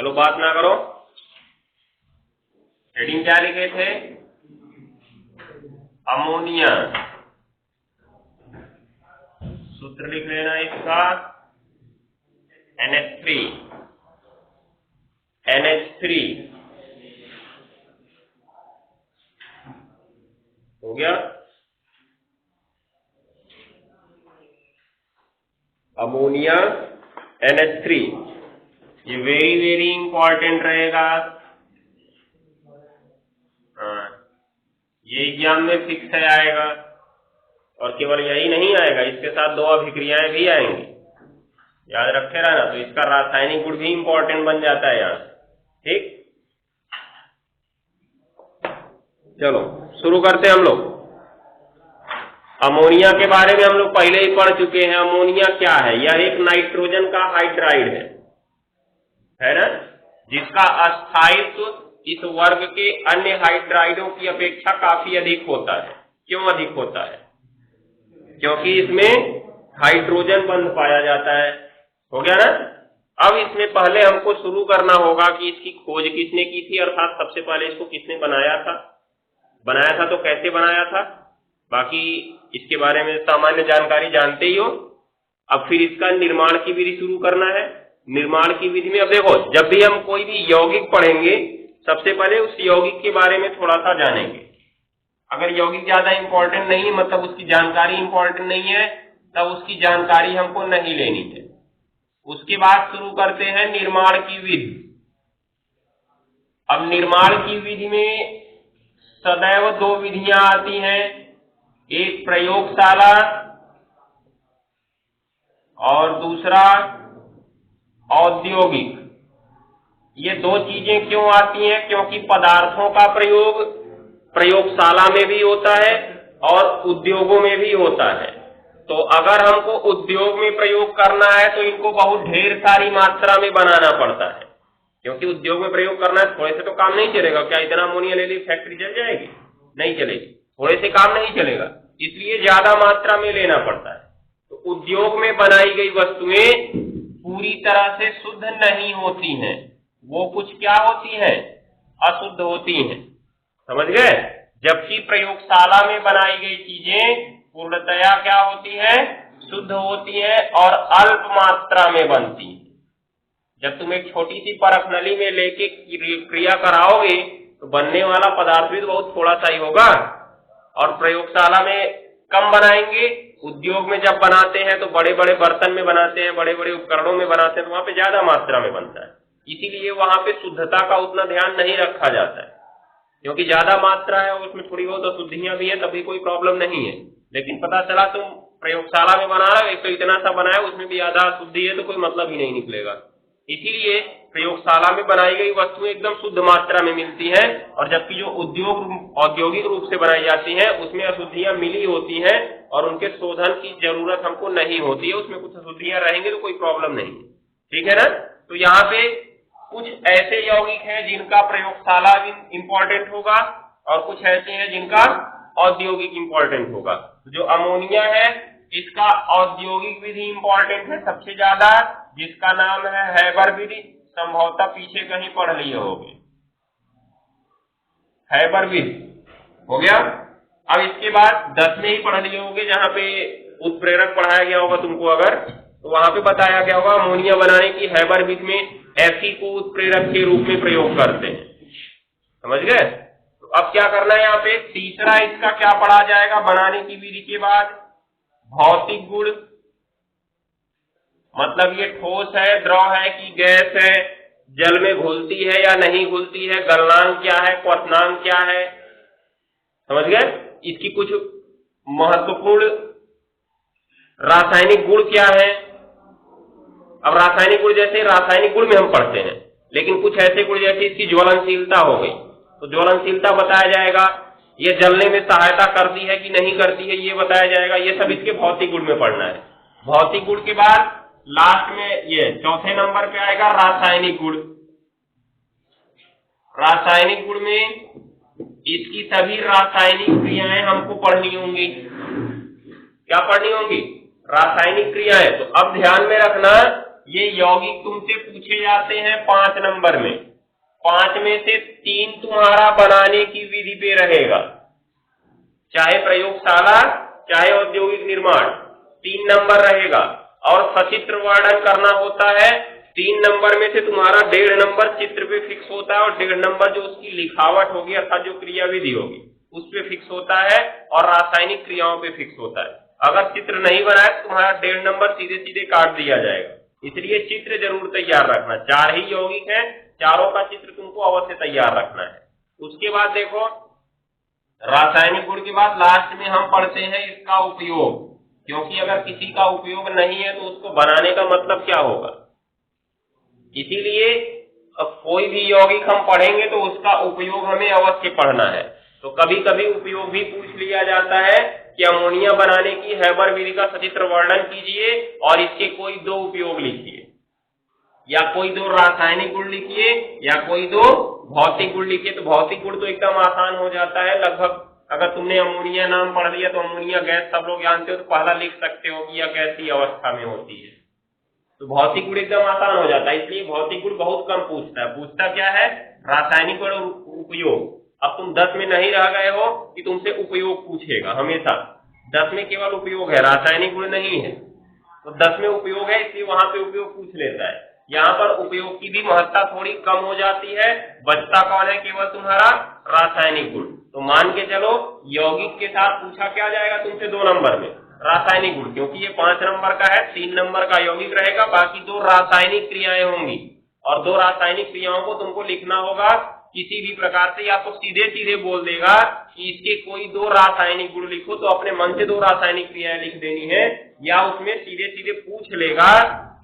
चलो बात ना करो। हेडिंग क्या लिखे थे? अमोनिया। सूत्र लिख लेना इसका NH3। NH3 हो गया। अमोनिया NH3 ये वेरी वेरी इंपॉर्टेंट रहेगा। ये एग्जाम में फिक्स है आएगा, और केवल यही नहीं आएगा, इसके साथ दो अभिक्रियाएं भी आएंगी, याद रखे रहना। तो इसका रासायनिक गुण भी इंपॉर्टेंट बन जाता है यहाँ। ठीक, चलो शुरू करते हैं हम लोग। अमोनिया के बारे में हम लोग पहले ही पढ़ चुके हैं। अमोनिया क्या है? यह एक नाइट्रोजन का हाइड्राइड है ना, जिसका स्थायित्व इस वर्ग के अन्य हाइड्राइडों की अपेक्षा काफी अधिक होता है। क्यों अधिक होता है? क्योंकि इसमें हाइड्रोजन बंध पाया जाता है। हो गया ना। अब इसमें पहले हमको शुरू करना होगा कि इसकी खोज किसने की थी, अर्थात सबसे पहले इसको किसने बनाया था। तो कैसे बनाया था, बाकी इसके बारे में सामान्य जानकारी जानते ही हो। अब फिर इसका निर्माण की विधि शुरू करना है। निर्माण की विधि में अब देखो, जब भी हम कोई भी यौगिक पढ़ेंगे सबसे पहले उस यौगिक के बारे में थोड़ा सा जानेंगे। अगर यौगिक ज्यादा इंपॉर्टेंट नहीं है, मतलब उसकी जानकारी इंपॉर्टेंट नहीं है, तब उसकी जानकारी हमको नहीं लेनी है। उसके बाद शुरू करते हैं निर्माण की विधि। अब निर्माण की विधि में सदैव दो विधियां आती हैं, एक प्रयोगशाला और दूसरा औद्योगिक। ये दो चीजें क्यों आती हैं? क्योंकि पदार्थों का प्रयोग प्रयोगशाला में भी होता है और उद्योगों में भी होता है। तो अगर हमको उद्योग में प्रयोग करना है तो इनको बहुत ढेर सारी मात्रा में बनाना पड़ता है, क्योंकि उद्योग में प्रयोग करना है, थोड़े से तो काम नहीं चलेगा। क्या इतना अमोनिया ले ली फैक्ट्री चल जाएगी? नहीं चलेगी, थोड़े से काम नहीं चलेगा, इसलिए ज्यादा मात्रा में लेना पड़ता है। तो उद्योग में बनाई गई वस्तुएं पूरी तरह से शुद्ध नहीं होती हैं, वो कुछ क्या होती है? अशुद्ध होती हैं। समझ गए? जबकि प्रयोगशाला में बनाई गई चीजें पूर्णतया क्या होती है? शुद्ध होती है और अल्प मात्रा में बनती है। जब तुम एक छोटी सी परख नली में लेके क्रिया कराओगे तो बनने वाला पदार्थ भी तो बहुत थोड़ा सा ही होगा, और प्रयोगशाला में कम बनाएंगे। उद्योग में जब बनाते हैं तो बड़े बड़े बर्तन में बनाते हैं, बड़े बड़े उपकरणों में बनाते हैं, तो वहां पे ज्यादा मात्रा में बनता है। इसीलिए वहां पे शुद्धता का उतना ध्यान नहीं रखा जाता है, क्योंकि ज्यादा मात्रा है और उसमें थोड़ी बहुत अशुद्धियां भी है, तभी कोई प्रॉब्लम नहीं है। लेकिन पता चला तुम प्रयोगशाला में बना रहे हो, एक तो इतना सा बनाया, उसमें भी आधा अशुद्धि है, तो कोई मतलब ही नहीं निकलेगा। इसीलिए प्रयोगशाला में बनाई गई वस्तुएं एकदम शुद्ध मात्रा में मिलती हैं, और जबकि जो औद्योगिक रूप से बनाई जाती हैं उसमें अशुद्धियां मिली होती हैं और उनके शोधन की जरूरत हमको नहीं होती है। उसमें कुछ अशुद्धियां रहेंगी तो कोई प्रॉब्लम नहीं है। ठीक है ना। तो यहाँ पे कुछ ऐसे यौगिक हैं जिनका प्रयोगशाला इंपॉर्टेंट होगा, और कुछ ऐसे हैं जिनका औद्योगिक इंपॉर्टेंट होगा। जो अमोनिया है इसका औद्योगिक विधि इंपॉर्टेंट है सबसे ज्यादा, जिसका नाम है हैबर विधि। संभवतः पीछे कहीं पढ़ लिए होंगे, हैबर विधि। हो गया। अब इसके बाद 10 में ही पढ़ लिए होंगे, जहां पे उत्प्रेरक पढ़ाया गया होगा तुमको, अगर तो वहां पे बताया गया होगा अमोनिया बनाने की हैबर विधि में Fe को उत्प्रेरक के रूप में प्रयोग करते हैं। समझ गए? तो अब क्या करना है, यहाँ पे तीसरा इसका क्या पढ़ा जाएगा बनाने की विधि के बाद? भौतिक गुण। मतलब ये ठोस है, द्रव है कि गैस है, जल में घुलती है या नहीं घुलती है, गलनांक क्या है, क्वथनांक क्या है। समझ गए? इसकी कुछ महत्वपूर्ण रासायनिक गुण क्या है। अब रासायनिक गुण, जैसे रासायनिक गुण में हम पढ़ते हैं, लेकिन कुछ ऐसे गुण जैसे इसकी ज्वलनशीलता हो गई, तो ज्वलनशीलता बताया जाएगा। ये जलने में सहायता करती है कि नहीं करती है, ये बताया जाएगा। ये सब इसके भौतिक गुण में पढ़ना है। भौतिक गुण के बाद लास्ट में ये चौथे नंबर पे आएगा रासायनिक गुण। रासायनिक गुण में इसकी सभी रासायनिक क्रियाएं हमको पढ़नी होंगी। क्या पढ़नी होंगी? रासायनिक क्रियाएं। तो अब ध्यान में रखना ये यौगिक तुमसे पूछे जाते हैं 5 नंबर में। 5 में से 3 तुम्हारा बनाने की विधि पे रहेगा, चाहे प्रयोगशाला चाहे औद्योगिक निर्माण, 3 नंबर रहेगा। और सचित्र वर्णन करना होता है, 3 नंबर में से तुम्हारा 1.5 नंबर चित्र पे फिक्स होता है और 1.5 नंबर जो उसकी लिखावट होगी अर्थात जो क्रिया विधि होगी उस पे फिक्स होता है और रासायनिक क्रियाओं पे फिक्स होता है। अगर चित्र नहीं बनाए तो तुम्हारा 1.5 नंबर सीधे सीधे काट दिया जाएगा। इसलिए चित्र जरूर तैयार रखना। 4 ही यौगिक हैं, चारों का चित्र तुमको अवश्य तैयार रखना है। उसके बाद देखो, रासायनिक गुण के बाद लास्ट में हम पढ़ते हैं इसका उपयोग, क्योंकि अगर किसी का उपयोग नहीं है तो उसको बनाने का मतलब क्या होगा। इसीलिए अब कोई भी यौगिक हम पढ़ेंगे तो उसका उपयोग हमें अवश्य पढ़ना है। तो कभी कभी उपयोग भी पूछ लिया जाता है कि अमोनिया बनाने की हैबर विधि का सचित्र वर्णन कीजिए और इसके कोई 2 उपयोग लिखिए, या कोई 2 रासायनिक गुण लिखिए, या कोई 2 भौतिक गुण लिखिए। तो भौतिक गुण तो एकदम आसान हो जाता है, लगभग अगर तुमने अमोनिया नाम पढ़ लिया तो अमोनिया गैस सब लोग जानते हो तो पहला लिख सकते हो कि यह गैसीय अवस्था में होती है। तो भौतिक गुण एकदम आसान हो जाता है, इसलिए भौतिक गुण बहुत कम पूछता है। पूछता क्या है, रासायनिक गुण उपयोग। अब तुम 10 में नहीं रह गए हो कि तुमसे उपयोग पूछेगा हमेशा। 10 में केवल उपयोग है, रासायनिक गुण नहीं है। तो 10 में उपयोग है इसलिए वहां पे उपयोग पूछ लेता है। यहाँ पर उपयोग की भी महत्ता थोड़ी कम हो जाती है, बचता कौन है, केवल तुम्हारा रासायनिक गुण। तो मान के चलो यौगिक के साथ पूछा क्या जाएगा तुमसे 2 नंबर में, रासायनिक गुण, क्योंकि ये 5 नंबर का है, 3 नंबर का यौगिक रहेगा, बाकी 2 रासायनिक क्रियाएं होंगी। और 2 रासायनिक क्रियाओं को तुमको लिखना होगा किसी भी प्रकार से, या तो सीधे सीधे बोल देगा कि इसके कोई 2 रासायनिक गुण लिखो, तो अपने मन से 2 रासायनिक क्रियाएं लिख देनी है, या उसमें सीधे सीधे पूछ लेगा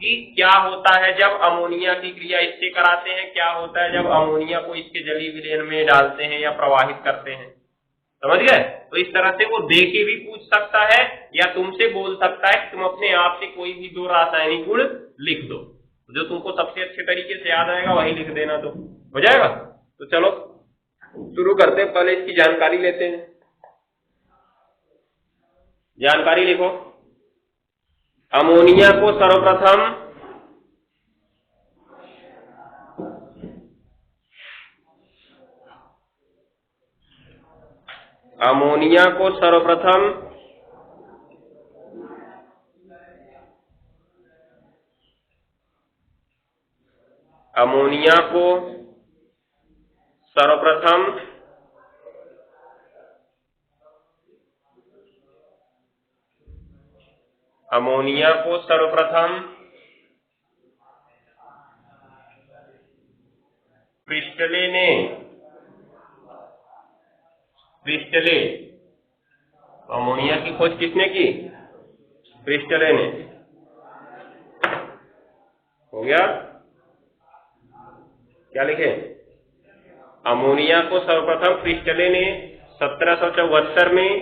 कि क्या होता है जब अमोनिया की क्रिया इससे कराते हैं, क्या होता है जब अमोनिया को इसके जलीय विलयन में डालते हैं या प्रवाहित करते हैं। समझ गए। तो इस तरह से वो दे के भी पूछ सकता है या तुमसे बोल सकता है कि तुम अपने आप से कोई भी 2 रासायनिक गुण लिख दो, जो तुमको सबसे अच्छे तरीके से याद आएगा वही लिख देना, तो हो जाएगा। तो चलो शुरू करते हैं, पहले इसकी जानकारी लेते हैं। जानकारी लिखो। अमोनिया को सर्वप्रथम अमोनिया को सर्वप्रथम अमोनिया को सर्वप्रथम अमोनिया को सर्वप्रथम प्रिस्टले ने अमोनिया की खोज किसने की, प्रिस्टले ने। हो गया। क्या लिखे, अमोनिया को सर्वप्रथम प्रिस्टले ने 1774 में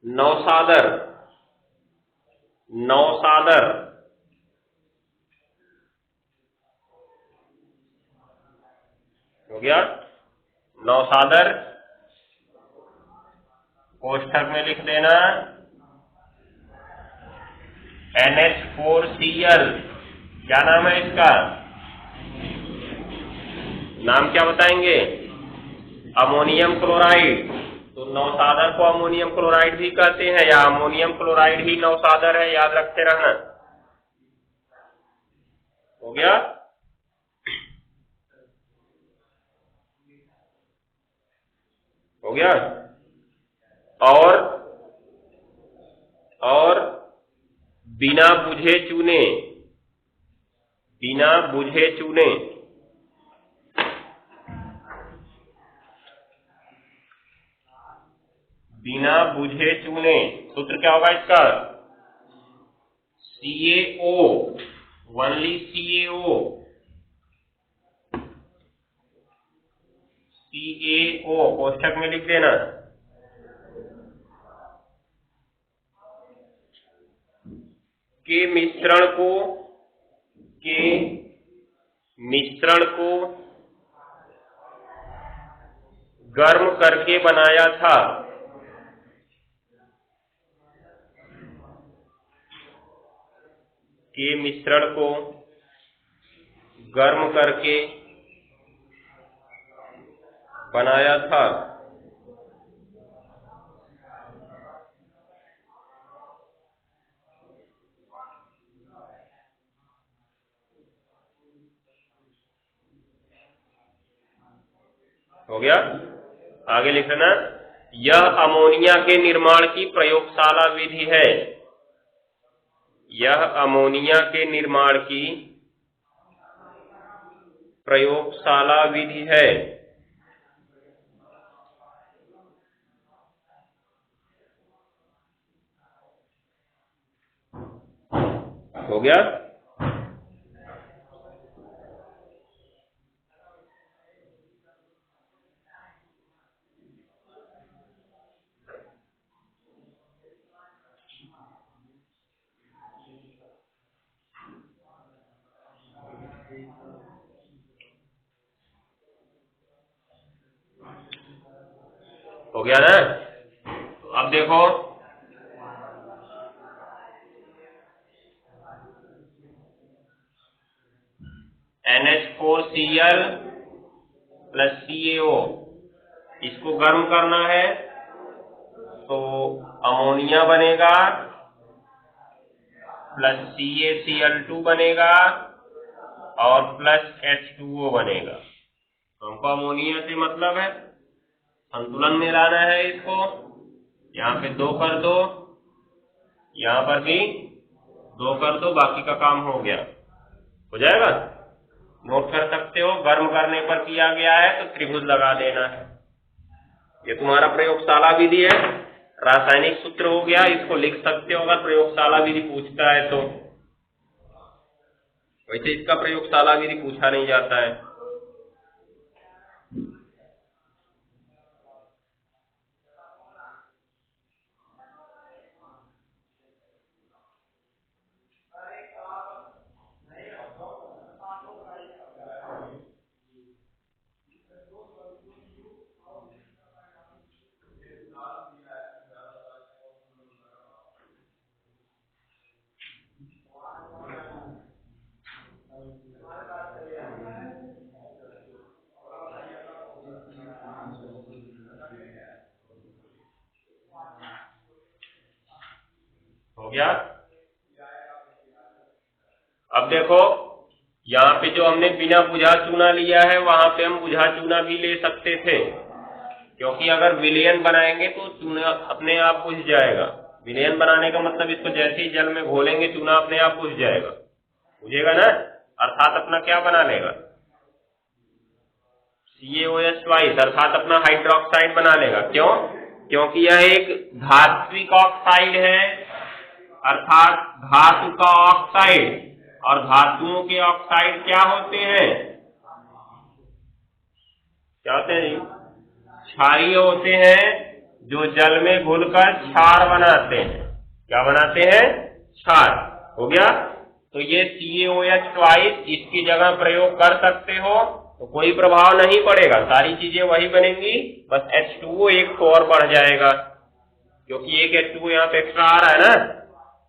नौसादर हो गया। नौसादर कोष्ठक में लिख देना NH4Cl। क्या नाम है इसका, नाम क्या बताएंगे, अमोनियम क्लोराइड। तो नौसादर को अमोनियम क्लोराइड भी कहते हैं, या अमोनियम क्लोराइड ही नौसादर है, याद रखते रहना। हो गया। हो गया। और बिना बुझे चूने सूत्र क्या होगा इसका, CaO, ओनली CaO कोष्ठक में लिख देना। के मिश्रण को गर्म करके बनाया था। के मिश्रण को गर्म करके बनाया था। हो गया। आगे लिखना, यह अमोनिया के निर्माण की प्रयोगशाला विधि है। यह अमोनिया के निर्माण की प्रयोगशाला विधि है। हो गया। हो गया ना। तो अब देखो, NH4Cl प्लस CaO, इसको गर्म करना है तो अमोनिया बनेगा प्लस CaCl2 बनेगा और प्लस H2O बनेगा। हमको अमोनिया से मतलब है, संतुलन में लाना है इसको। यहाँ पे 2 कर दो, यहाँ पर भी 2 कर दो, बाकी का काम हो गया। हो जाएगा। नोट कर सकते हो, गर्म करने पर किया गया है तो त्रिभुज लगा देना है। ये तुम्हारा प्रयोगशाला विधि है। रासायनिक सूत्र हो गया, इसको लिख सकते हो अगर प्रयोगशाला विधि पूछता है तो। वैसे इसका प्रयोगशाला विधि पूछा नहीं जाता है। हो गया। अब देखो, यहाँ पे जो हमने बिना बुझा चूना लिया है, वहां पे हम बुझा चूना भी ले सकते थे, क्योंकि अगर विलयन बनाएंगे तो चूना अपने आप बुझ जाएगा। विलयन बनाने का मतलब इसको जैसे ही जल में घोलेंगे चूना अपने आप बुझ जाएगा। बुझेगा ना, अर्थात अपना क्या बना लेगा, CaOH ट्वाइस, अर्थात अपना हाइड्रोक्साइड बना लेगा। क्यों? क्योंकि यह एक धात्विक ऑक्साइड है, अर्थात धातु का ऑक्साइड। और धातुओं के ऑक्साइड क्या होते हैं? क्या होते हैं जी? क्षारीय होते हैं, जो जल में घुलकर क्षार बनाते हैं। क्या बनाते हैं? क्षार। हो गया। तो ये CaOH ट्वाइस, इसकी जगह प्रयोग कर सकते हो तो कोई प्रभाव नहीं पड़ेगा, सारी चीजें वही बनेंगी, बस H2O एक तो और बढ़ जाएगा, क्योंकि एक H2O यहाँ पे एक्स्ट्रा आ रहा है ना,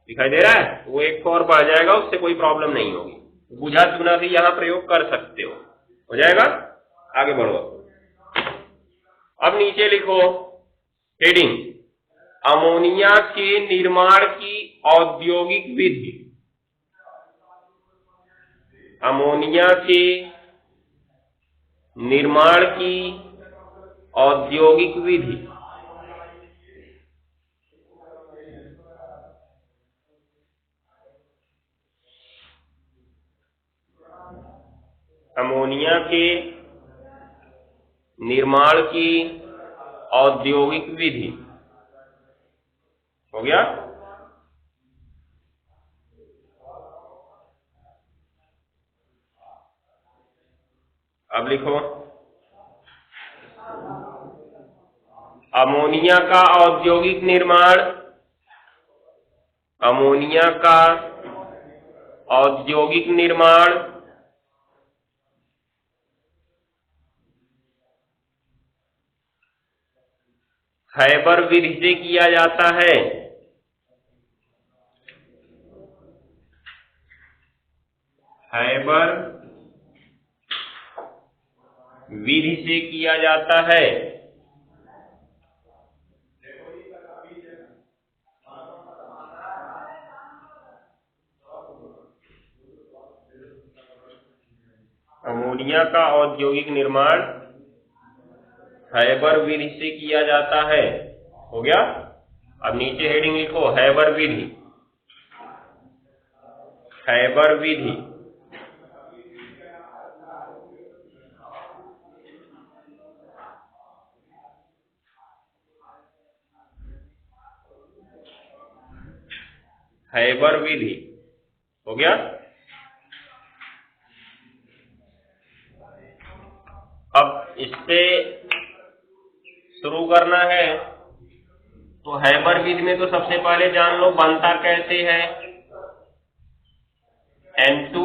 दिखाई दे रहा है, वो एक और बढ़ जाएगा, उससे कोई प्रॉब्लम नहीं होगी। बुझा चुना भी यहाँ प्रयोग कर सकते हो जाएगा। आगे बढ़ो। अब नीचे लिखो हेडिंग, अमोनिया के निर्माण की औद्योगिक विधि। अमोनिया के निर्माण की औद्योगिक विधि। अमोनिया के निर्माण की औद्योगिक विधि। हो गया। अब लिखो, अमोनिया का औद्योगिक निर्माण। अमोनिया का औद्योगिक निर्माण हैबर विधि से किया जाता है। हैबर विधि से किया जाता है। अमोनिया का औद्योगिक निर्माण हैबर विधि से किया जाता है। हो गया। अब नीचे हेडिंग लिखो, हैबर विधि। हैबर विधि हैबर विधि। हो गया। अब इससे शुरू करना है तो हैबर विधि में तो सबसे पहले जान लो बनता कैसे है। N2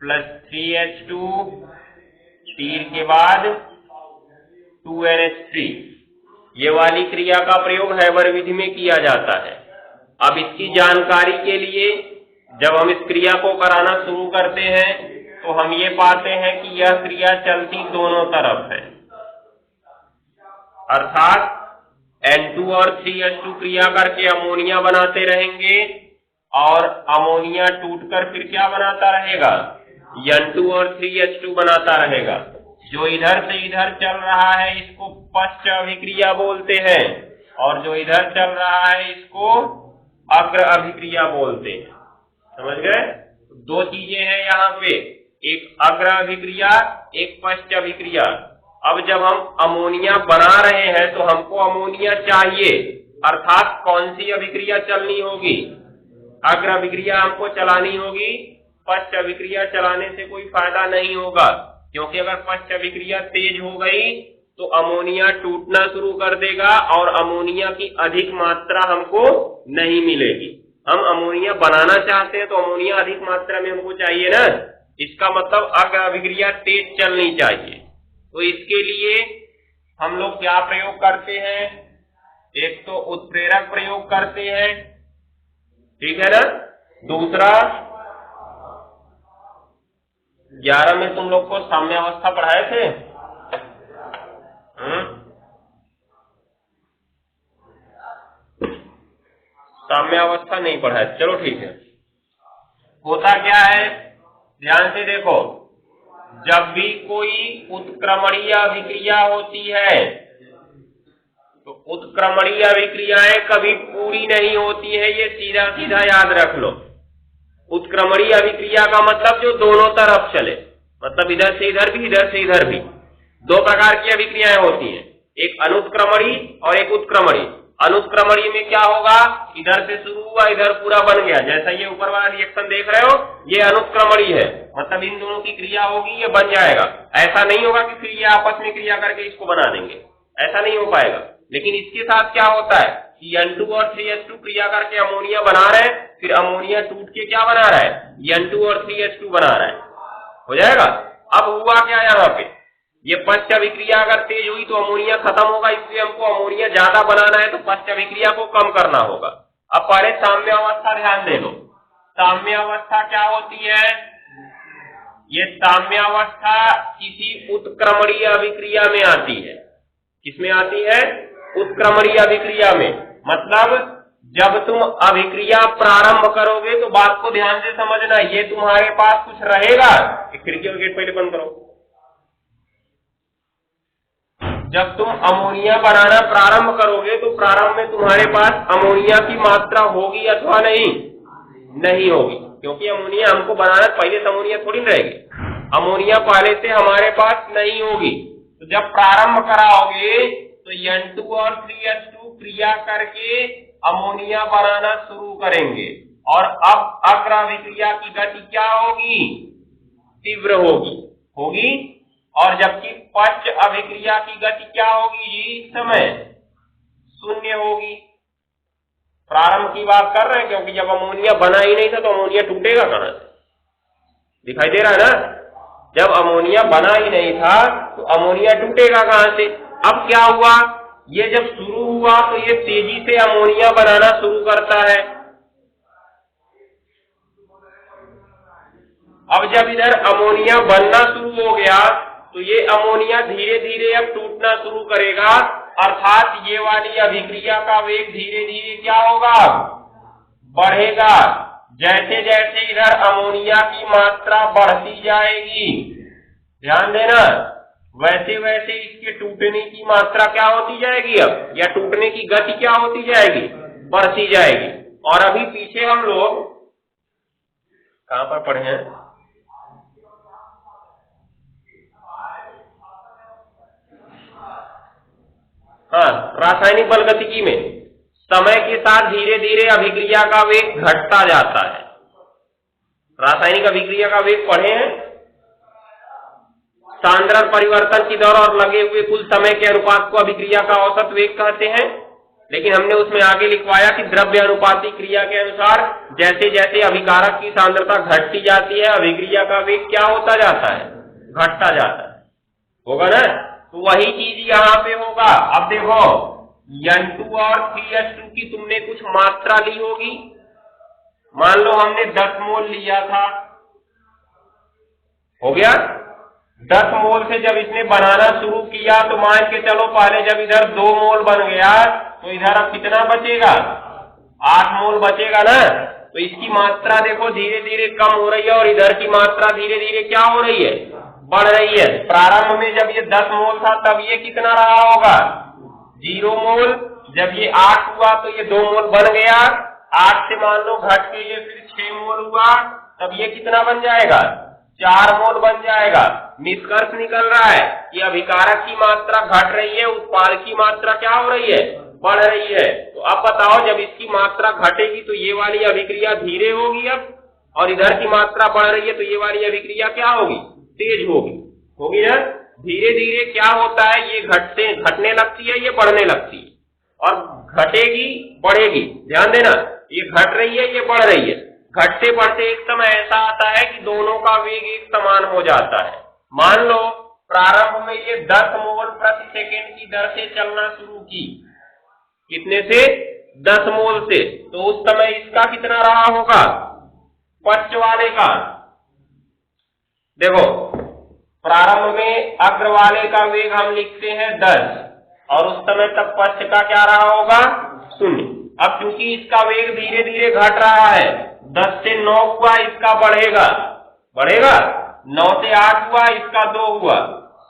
+ 3H2 तीर के बाद 2NH3, ये वाली क्रिया का प्रयोग हैबर विधि में किया जाता है। अब इसकी जानकारी के लिए जब हम इस क्रिया को कराना शुरू करते हैं तो हम ये पाते हैं कि यह क्रिया चलती दोनों तरफ है, अर्थात N2 और 3H2 क्रिया करके अमोनिया बनाते रहेंगे और अमोनिया टूटकर फिर क्या बनाता रहेगा, N2 और 3H2 बनाता रहेगा। जो इधर से इधर चल रहा है इसको पश्च अभिक्रिया बोलते हैं और जो इधर चल रहा है इसको अग्र अभिक्रिया बोलते हैं। समझ गए? दो चीजें हैं यहाँ पे, एक अग्र अभिक्रिया, एक पश्च अभिक्रिया। अब जब हम अमोनिया बना रहे हैं तो हमको अमोनिया चाहिए, अर्थात कौन सी अभिक्रिया चलनी होगी, अग्र अभिक्रिया हमको चलानी होगी। पश्च अभिक्रिया चलाने से कोई फायदा नहीं होगा, क्योंकि अगर पश्च अभिक्रिया तेज हो गई तो अमोनिया टूटना शुरू कर देगा और अमोनिया की अधिक मात्रा हमको नहीं मिलेगी। हम अमोनिया बनाना चाहते हैं तो अमोनिया अधिक मात्रा में हमको चाहिए ना, इसका मतलब अग्र अभिक्रिया तेज चलनी चाहिए। तो इसके लिए हम लोग क्या प्रयोग करते हैं, एक तो उत्प्रेरक प्रयोग करते हैं, ठीक है ना। दूसरा 11 में तुम लोग को साम्यावस्था पढ़ाए थे, साम्यावस्था नहीं पढ़ाए, चलो ठीक है। होता क्या है, ध्यान से देखो, जब भी कोई उत्क्रमणीय अभिक्रिया होती है तो उत्क्रमणीय अभिक्रियाएं कभी पूरी नहीं होती है, ये सीधा सीधा याद रख लो। उत्क्रमणीय अभिक्रिया का मतलब जो दोनों तरफ चले, मतलब इधर से इधर भी इधर से इधर भी। दो प्रकार की अभिक्रियाएं होती हैं, एक अनुत्क्रमणी और एक उत्क्रमणी। अनुत्क्रमणी में क्या होगा, इधर से शुरू हुआ इधर पूरा बन गया, जैसा ये ऊपर वाला रिएक्शन देख रहे हो ये अनुत्क्रमणी है, मतलब इन दोनों की क्रिया होगी ये बन जाएगा। ऐसा नहीं होगा कि फिर ये आपस में क्रिया करके इसको बना देंगे, ऐसा नहीं हो पाएगा। लेकिन इसके साथ क्या होता है कि N2 और 3H2 क्रिया करके अमोनिया बना रहे हैं, फिर अमोनिया टूट के क्या बना रहा है, N2 और 3H2 बना रहा है। हो जाएगा। अब हुआ क्या यहाँ पे, ये पश्च अभिक्रिया अगर तेज हुई तो अमोनिया खत्म होगा, इसलिए हमको अमोनिया ज्यादा बनाना है तो पश्च अभिक्रिया को कम करना होगा। अब पहले साम्यावस्था ध्यान दे लो। साम्यावस्था क्या होती है, ये साम्यावस्था किसी उत्क्रमणीय अभिक्रिया में आती है। किसमें आती है, उत्क्रमणीय अभिक्रिया में। मतलब जब तुम अभिक्रिया प्रारंभ करोगे तो बात को ध्यान से समझना, ये तुम्हारे पास कुछ रहेगा। खिड़की और गेट पहले बंद करो। जब तुम अमोनिया बनाना प्रारंभ करोगे तो प्रारंभ में तुम्हारे पास अमोनिया की मात्रा होगी अथवा नहीं होगी, क्योंकि अमोनिया हमको बनाना, पहले से अमोनिया थोड़ी रहेगी, अमोनिया पहले से हमारे पास नहीं होगी। तो जब प्रारंभ कराओगे तो N2 और 3H2 क्रिया करके अमोनिया बनाना शुरू करेंगे और अब अग्र अभिक्रिया की गति क्या होगी, तीव्र होगी। और जबकि पश्च अभिक्रिया की गति क्या होगी जी, इस समय शून्य होगी। प्रारंभ की बात कर रहे हैं, क्योंकि जब अमोनिया बना ही नहीं था तो अमोनिया टूटेगा कहां से, दिखाई दे रहा है ना। जब अमोनिया बना ही नहीं था तो अमोनिया टूटेगा कहां से। अब क्या हुआ, ये जब शुरू हुआ तो ये तेजी से अमोनिया बनाना शुरू करता है। अब जब इधर अमोनिया बनना शुरू हो गया तो ये अमोनिया धीरे धीरे अब टूटना शुरू करेगा, अर्थात ये वाली अभिक्रिया का वेग धीरे धीरे क्या होगा, बढ़ेगा। जैसे जैसे इधर अमोनिया की मात्रा बढ़ती जाएगी, ध्यान देना, वैसे वैसे इसके टूटने की मात्रा क्या होती जाएगी अब, या टूटने की गति क्या होती जाएगी, बढ़ती जाएगी। और अभी पीछे हम लोग कहां पर पढ़े हैं, हाँ, रासायनिक बलगतिकी में समय के साथ धीरे धीरे अभिक्रिया का वेग घटता जाता है। रासायनिक अभिक्रिया का वेग पढ़े हैं, सांद्रण परिवर्तन की दर और लगे हुए कुल समय के अनुपात को अभिक्रिया का औसत वेग कहते हैं। लेकिन हमने उसमें आगे लिखवाया कि द्रव्य अनुपाती क्रिया के अनुसार जैसे जैसे अभिकारक की सांद्रता घटती जाती है, अभिक्रिया का वेग क्या होता जाता है, घटता जाता है, होगा ना। तो वही चीज यहाँ पे होगा। अब देखो N2 और 3H2 की तुमने कुछ मात्रा ली होगी, मान लो हमने 10 मोल लिया था, हो गया। 10 मोल से जब इसने बनाना शुरू किया तो मान के चलो पहले जब इधर 2 मोल बन गया तो इधर अब कितना बचेगा, 8 मोल बचेगा ना। तो इसकी मात्रा देखो धीरे धीरे कम हो रही है और इधर की मात्रा धीरे धीरे क्या हो रही है, बढ़ रही है। प्रारंभ में जब ये 10 मोल था तब ये कितना रहा होगा, 0 मोल। जब ये 8 हुआ तो ये 2 मोल बन गया, 8 से मान लो घट के ये फिर 6 मोल हुआ, तब ये कितना बन जाएगा, 4 मोल बन जाएगा। निष्कर्ष निकल रहा है कि अभिकारक की मात्रा घट रही है, उत्पाद की मात्रा क्या हो रही है, बढ़ रही है। तो अब बताओ जब इसकी मात्रा घटेगी तो ये वाली अभिक्रिया धीरे होगी अब, और इधर की मात्रा बढ़ रही है तो ये वाली अभिक्रिया क्या होगी, तेज होगी ना। धीरे धीरे क्या होता है, ये घटने लगती है, ये बढ़ने लगती है, और घटेगी बढ़ेगी। ध्यान देना, ये घट रही है, ये बढ़ रही है। घटते बढ़ते एक समय ऐसा आता है कि दोनों का वेग एक समान हो जाता है। मान लो प्रारंभ में ये 10 मोल प्रति सेकेंड की दर से चलना शुरू की, कितने से, 10 मोल से, तो उस समय इसका कितना रहा होगा, पक्ष वाले का। देखो प्रारंभ में अग्र वाले का वेग हम लिखते हैं 10 और उस समय तक पक्ष का क्या रहा होगा, 0। अब क्योंकि इसका वेग धीरे धीरे घट रहा है, 10 से 9 हुआ, इसका बढ़ेगा, 9 से 8 हुआ, इसका 2 हुआ,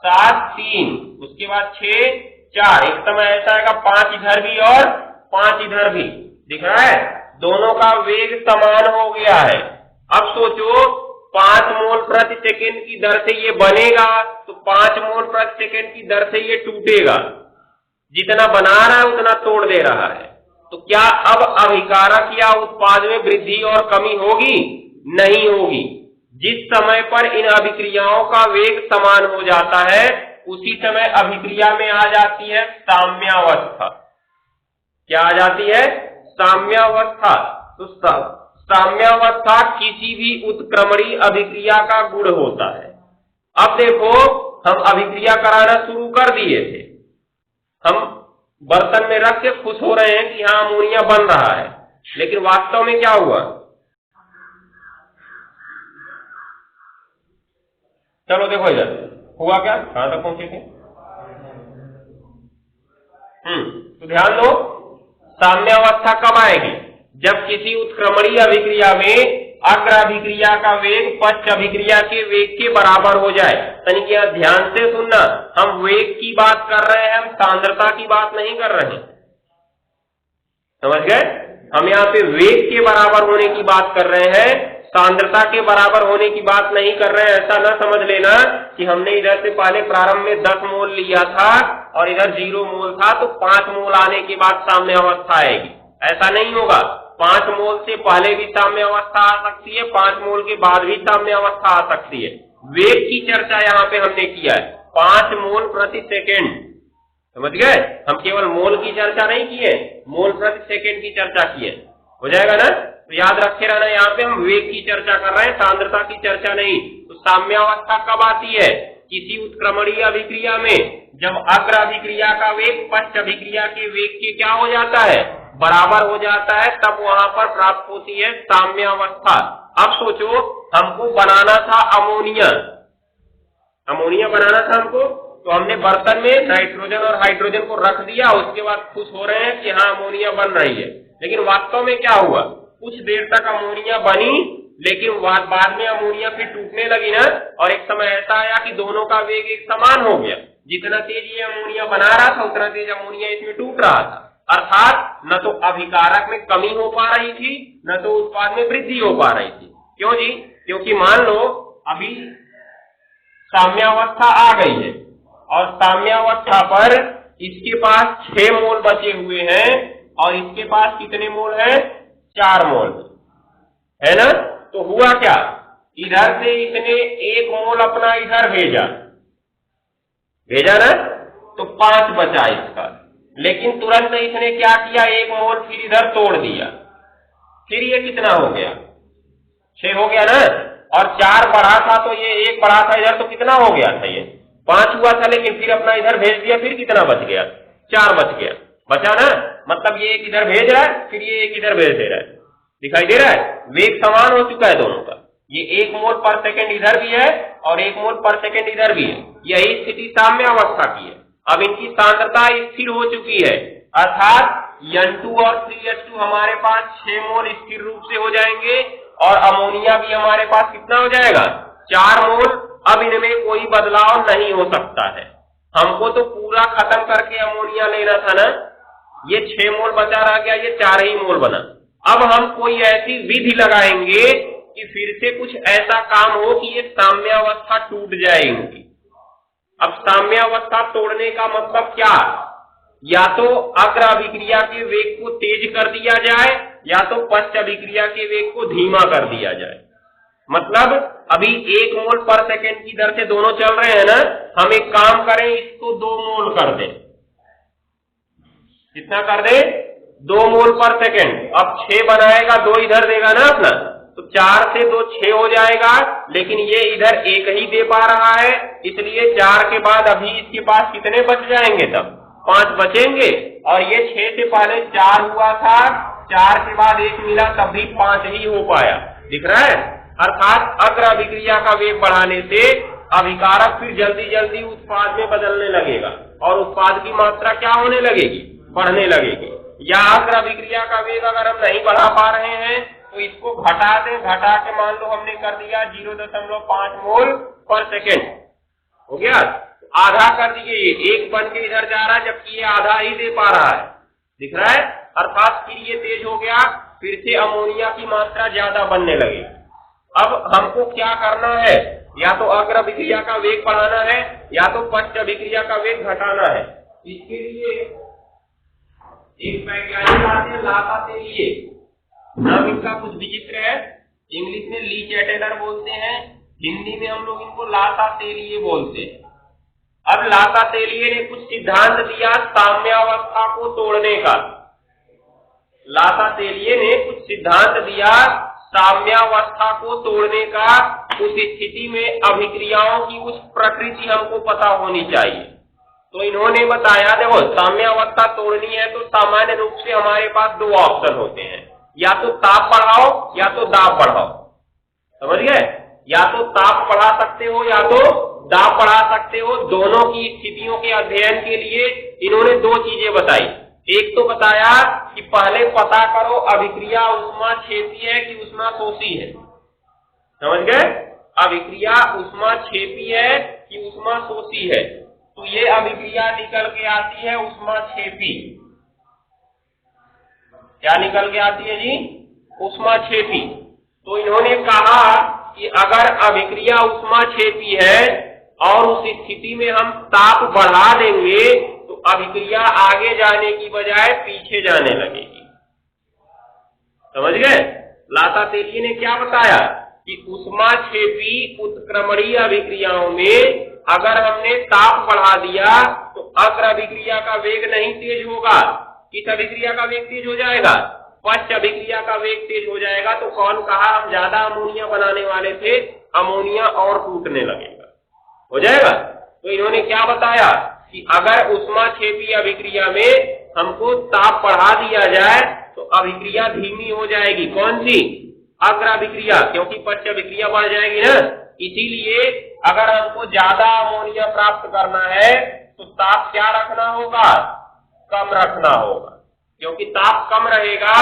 7, 3, उसके बाद 6, 4, एक समय ऐसा आएगा 5 इधर भी और 5 इधर भी, दिख रहा है, दोनों का वेग समान हो गया है। अब सोचो 5 मोल प्रति सेकेंड की दर से ये बनेगा तो 5 मोल प्रति सेकेंड की दर से ये टूटेगा, जितना बना रहा है उतना तोड़ दे रहा है। तो क्या अब अभिकारक या उत्पाद में वृद्धि और कमी होगी, नहीं होगी। जिस समय पर इन अभिक्रियाओं का वेग समान हो जाता है उसी समय अभिक्रिया में आ जाती है साम्यावस्था। क्या आ जाती है, साम्यावस्था। तो साम्यावस्था किसी भी उत्क्रमणीय अभिक्रिया का गुण होता है। अब देखो हम अभिक्रिया कराना शुरू कर दिए थे, हम बर्तन में रख के खुश हो रहे हैं कि हाँ अमोनिया बन रहा है, लेकिन वास्तव में क्या हुआ, चलो देखो इधर हुआ क्या, कहां तक पहुंचे थे। तो ध्यान दो, साम्यावस्था कब आएगी, जब किसी उत्क्रमणीय अभिक्रिया में अग्र अभिक्रिया का वेग पश्च अभिक्रिया के वेग के बराबर हो जाए। तनिक यहाँ ध्यान से सुनना, हम वेग की बात कर रहे हैं, हम सांद्रता की बात नहीं कर रहे हैं, समझ गए। हम यहाँ पे वेग के बराबर होने की बात कर रहे हैं, सांद्रता के बराबर होने की बात नहीं कर रहे हैं। ऐसा ना समझ लेना कि हमने इधर से पहले प्रारंभ में 10 मोल लिया था और इधर 0 मोल था तो 5 मोल आने के बाद साम्यावस्था आएगी, ऐसा नहीं होगा। 5 मोल से पहले भी साम्यावस्था आ सकती है, 5 मोल के बाद भी साम्यावस्था आ सकती है। वेग की चर्चा यहाँ पे हमने किया है, 5 मोल प्रति सेकेंड, समझ गए। हम केवल मोल की चर्चा नहीं किए, मोल प्रति सेकेंड की चर्चा की है, हो जाएगा ना। तो याद रखे रहना, यहाँ पे हम वेग की चर्चा कर रहे हैं, सांद्रता की चर्चा नहीं। तो साम्यावस्था कब आती है, किसी उत्क्रमणीय अभिक्रिया में जब अग्र अभिक्रिया का वेग पश्च अभिक्रिया के वेग के क्या हो जाता है, बराबर हो जाता है, तब वहां पर प्राप्त होती है साम्यावस्था। अब सोचो हमको बनाना था अमोनिया, अमोनिया बनाना था हमको, तो हमने बर्तन में नाइट्रोजन और हाइड्रोजन को रख दिया, उसके बाद खुश हो रहे हैं कि हाँ अमोनिया बन रही है। लेकिन वास्तव में क्या हुआ, कुछ देर तक अमोनिया बनी, लेकिन बाद में अमोनिया फिर टूटने लगी ना, और एक समय ऐसा आया कि दोनों का वेग एक समान हो गया। जितना तेज ये अमोनिया बना रहा था उतना तेज अमोनिया इसमें टूट रहा था। अर्थात न तो अभिकारक में कमी हो पा रही थी, न तो उत्पाद में वृद्धि हो पा रही थी। क्यों जी? क्योंकि मान लो अभी साम्यावस्था आ गई है, और साम्यावस्था पर इसके पास 6 मोल बचे हुए हैं, और इसके पास कितने मोल हैं? 4 मोल, है ना। तो हुआ क्या, इधर से इसने 1 मोल अपना इधर भेजा ना, तो 5 बचा इसका। लेकिन तुरंत इसने क्या किया, 1 मोल फिर इधर तोड़ दिया, फिर ये कितना हो गया? 6 हो गया ना, और 4 बढ़ा था तो ये 1 बढ़ा था इधर, तो कितना हो गया था? ये 5 हुआ था, लेकिन फिर अपना इधर भेज दिया, फिर कितना बच गया? 4 बच गया, बचा ना। मतलब ये एक इधर भेज रहा है, फिर ये एक इधर भेज दे रहा है, दिखाई दे रहा है, वेग समान हो चुका है दोनों का। ये 1 मोल पर सेकेंड इधर भी है और 1 मोल पर सेकेंड इधर भी है। यही स्थिति साम्यावस्था की है। अब इनकी सांद्रता स्थिर हो चुकी है, अर्थात N2 और 3H2 हमारे पास 6 मोल स्थिर रूप से हो जाएंगे, और अमोनिया भी हमारे पास कितना हो जाएगा? 4 मोल। अब इनमें कोई बदलाव नहीं हो सकता है। हमको तो पूरा खत्म करके अमोनिया लेना था ना, ये 6 मोल बचा रह गया, ये 4 ही मोल बना। अब हम कोई ऐसी विधि लगाएंगे कि फिर से कुछ ऐसा काम हो कि ये साम्यावस्था टूट जाएगी। अब साम्यावस्था तोड़ने का मतलब क्या? या तो अग्र अभिक्रिया के वेग को तेज कर दिया जाए, या तो पश्च अभिक्रिया के वेग को धीमा कर दिया जाए। मतलब अभी 1 मोल पर सेकेंड की दर से दोनों चल रहे हैं ना, हम एक काम करें, इसको 2 मोल कर दें। कितना कर दे? 2 मोल पर सेकेंड। अब 6 बनाएगा, 2 इधर देगा ना अपना, तो 4 से 2 6 हो जाएगा, लेकिन ये इधर 1 ही दे पा रहा है, इसलिए 4 के बाद अभी इसके पास कितने बच जाएंगे? तब 5 बचेंगे, और ये 6 से पहले 4 हुआ था, 4 के बाद 1 मिला, तब भी 5 ही हो पाया। दिख रहा है? अर्थात अग्र अभिक्रिया का वेग बढ़ाने से अभिकारक फिर जल्दी जल्दी उत्पाद में बदलने लगेगा, और उत्पाद की मात्रा क्या होने लगेगी? बढ़ने लगेगी। या अग्र अभिक्रिया का वेग अगर हम नहीं बढ़ा पा रहे हैं तो इसको घटा दें, घटा के मान लो हमने कर दिया 0.5 मोल पर सेकेंड, हो गया, आधा कर दीजिए, 1 बन के इधर जा रहा है, जबकि ये आधा ही दे पा रहा है। दिख रहा है? अर्थात फिर ये तेज हो गया, फिर से अमोनिया की मात्रा ज्यादा बनने लगी। अब हमको क्या करना है? या तो अग्र अभिक्रिया का वेग बढ़ाना है, या तो पश्च अभिक्रिया का वेग घटाना है। इसके लिए एक वैज्ञानिक आते हैं, लासातेलिए, नाम इनका कुछ विचित्र है, इंग्लिश में ली चैटेलर बोलते हैं, हिंदी में हम लोग इनको लासातेलिए बोलते हैं। अब लासातेलिए ने कुछ सिद्धांत दिया साम्यावस्था को तोड़ने का। लासातेलिए ने कुछ सिद्धांत दिया साम्यावस्था को तोड़ने का। उस स्थिति में अभिक्रियाओं की कुछ प्रकृति हमको पता होनी चाहिए। तो इन्होंने बताया, देखो साम्यावस्था तोड़नी है तो सामान्य रूप से हमारे पास 2 ऑप्शन होते हैं, या तो ताप बढ़ाओ या तो दाब बढ़ाओ। समझ गए? या तो ताप बढ़ा सकते हो या तो दाब बढ़ा सकते हो। दोनों की स्थितियों के अध्ययन के लिए इन्होंने 2 चीजें बताई। एक तो बताया कि पहले पता करो अभिक्रिया ऊष्माक्षेपी है कि ऊष्माशोषी है। समझ गए? अभिक्रिया ऊष्माक्षेपी है कि ऊष्माशोषी है। तो ये अभिक्रिया निकल के आती है ऊष्माक्षेपी। क्या निकल के आती है जी? ऊष्माक्षेपी। तो इन्होंने कहा कि अगर अभिक्रिया ऊष्माक्षेपी है और उस स्थिति में हम ताप बढ़ा देंगे तो अभिक्रिया आगे जाने की बजाय पीछे जाने लगेगी। समझ गए? लासातेलिए ने क्या बताया कि ऊष्माक्षेपी उत्क्रमणीय अभिक्रियाओं में अगर हमने ताप बढ़ा दिया तो अग्र अभिक्रिया का वेग नहीं तेज होगा। किस अभिक्रिया का वेग तेज हो जाएगा? पश्च अभिक्रिया का वेग तेज हो जाएगा। तो कौन कहा हम ज्यादा अमोनिया बनाने वाले थे, अमोनिया और टूटने लगेगा, हो जाएगा। तो इन्होंने क्या बताया कि अगर ऊष्माक्षेपी अभिक्रिया में हमको ताप बढ़ा दिया जाए तो अभिक्रिया धीमी हो जाएगी। कौन सी? अग्र अभिक्रिया, क्योंकि पश्च अभिक्रिया बढ़ जाएगी ना, इसीलिए अगर हमको ज्यादा अमोनिया प्राप्त करना है तो ताप क्या रखना होगा, कम रखना होगा, क्योंकि ताप कम रहेगा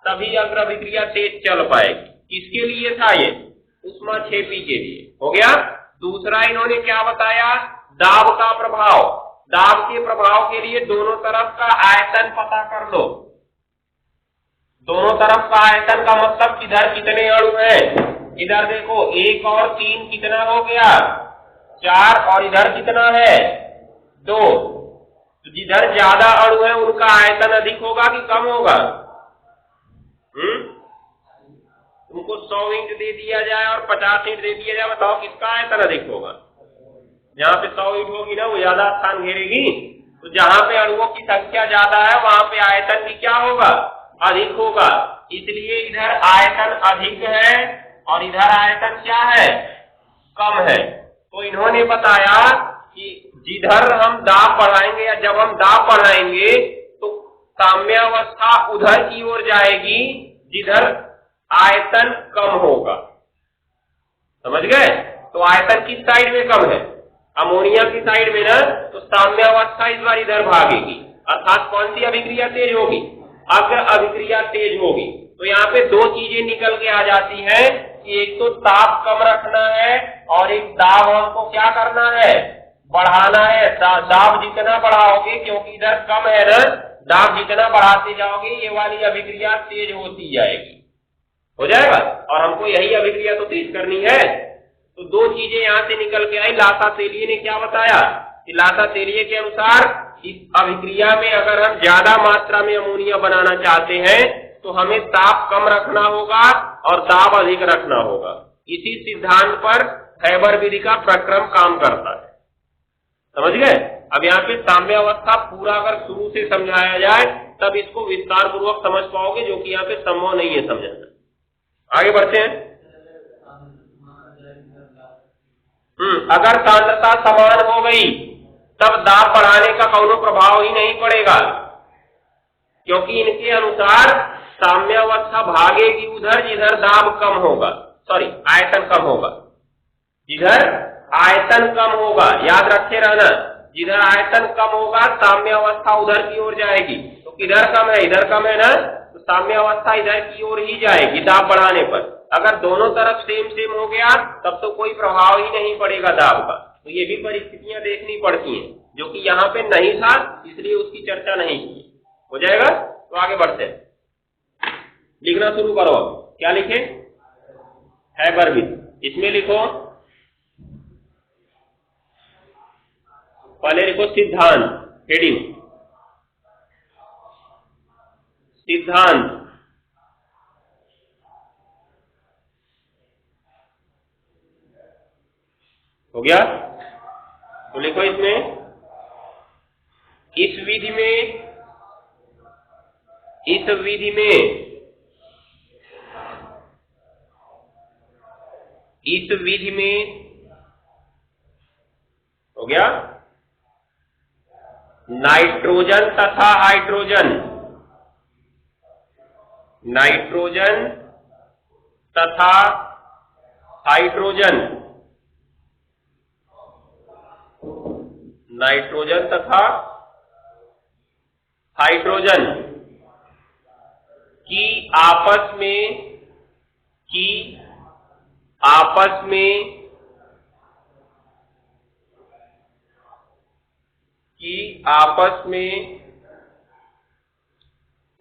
तभी अग्र अभिक्रिया तेज चल पाएगी। किसके लिए था ये, ऊष्माक्षेपी के लिए। हो गया। दूसरा इन्होंने क्या बताया, दाब का प्रभाव। दाब के प्रभाव के लिए दोनों तरफ का आयतन पता कर लो। दोनों तरफ का आयतन का मतलब इधर कितने अणु हैं, इधर देखो 1 और 3 कितना हो गया, 4, और इधर कितना है 2। तो जिधर ज्यादा अणु है उनका आयतन अधिक होगा कि कम होगा। तुमको 100 ईंट दे दिया जाए और 50 ईंट दे दिया जाए, बताओ किसका आयतन अधिक होगा। जहाँ पे 100 ईंट होगी ना वो ज्यादा स्थान घेरेगी, तो जहाँ पे अणुओं की संख्या ज्यादा है वहां पे आयतन भी क्या होगा, अधिक होगा। इसलिए इधर आयतन अधिक है और इधर आयतन क्या है, कम है। तो इन्होंने बताया कि जिधर हम दाब बढ़ाएंगे या जब हम दाब बढ़ाएंगे तो साम्यावस्था उधर की ओर जाएगी जिधर आयतन कम होगा। समझ गए। तो आयतन किस साइड में कम है, अमोनिया की साइड में ना, तो साम्यावस्था इस बार इधर भागेगी, अर्थात कौन सी अभिक्रिया तेज होगी, अग्र अभिक्रिया तेज होगी। तो यहाँ पे दो चीजें निकल के आ जाती हैं कि एक तो ताप कम रखना है और एक दाब हमको क्या करना है, बढ़ाना है। दाब जितना बढ़ाओगे, क्योंकि इधर कम है ना, दाब जितना बढ़ाते जाओगे ये वाली अभिक्रिया तेज होती जाएगी। हो जाएगा। और हमको यही अभिक्रिया तो तेज करनी है। तो दो चीजें यहाँ से निकल के आई। लासा तेलिए ने क्या बताया कि लासा तेलिए के अनुसार इस अभिक्रिया में अगर हम ज्यादा मात्रा में अमोनिया बनाना चाहते हैं तो हमें ताप कम रखना होगा और दाब अधिक रखना होगा। इसी सिद्धांत पर हैबर विधि का प्रक्रम काम करता है। समझ गए। अब यहाँ पे साम्यावस्था पूरा अगर शुरू से समझाया जाए तब इसको विस्तार पूर्वक समझ पाओगे, जो कि यहाँ पे संभव नहीं है समझाना। आगे बढ़ते हैं। अगर सांद्रता समान हो गई तब दाब बढ़ाने का कोनो प्रभाव ही नहीं पड़ेगा, क्योंकि इनके अनुसार साम्यावस्था भागेगी उधर जिधर दाब कम होगा, सॉरी आयतन कम होगा। जिधर आयतन कम होगा, याद रखे रहना, जिधर आयतन कम होगा साम्यावस्था उधर की ओर जाएगी। तो किधर कम है, इधर कम है ना, तो साम्यावस्था इधर की ओर ही जाएगी दाब बढ़ाने पर। अगर दोनों तरफ सेम सेम हो गया तब तो कोई प्रभाव ही नहीं पड़ेगा दाब का। तो ये भी परिस्थितियां देखनी पड़ती हैं, जो कि यहाँ पे नहीं था, इसलिए उसकी चर्चा नहीं की। हो जाएगा। तो आगे बढ़ते हैं, लिखना शुरू करो। क्या लिखे, हैबर विधि। इसमें लिखो, पहले लिखो सिद्धांत, हेडिंग सिद्धांत। हो गया। तो लिखो इसमें, इस विधि में हो गया, नाइट्रोजन तथा हाइड्रोजन, नाइट्रोजन तथा हाइड्रोजन, नाइट्रोजन तथा हाइड्रोजन की आपस में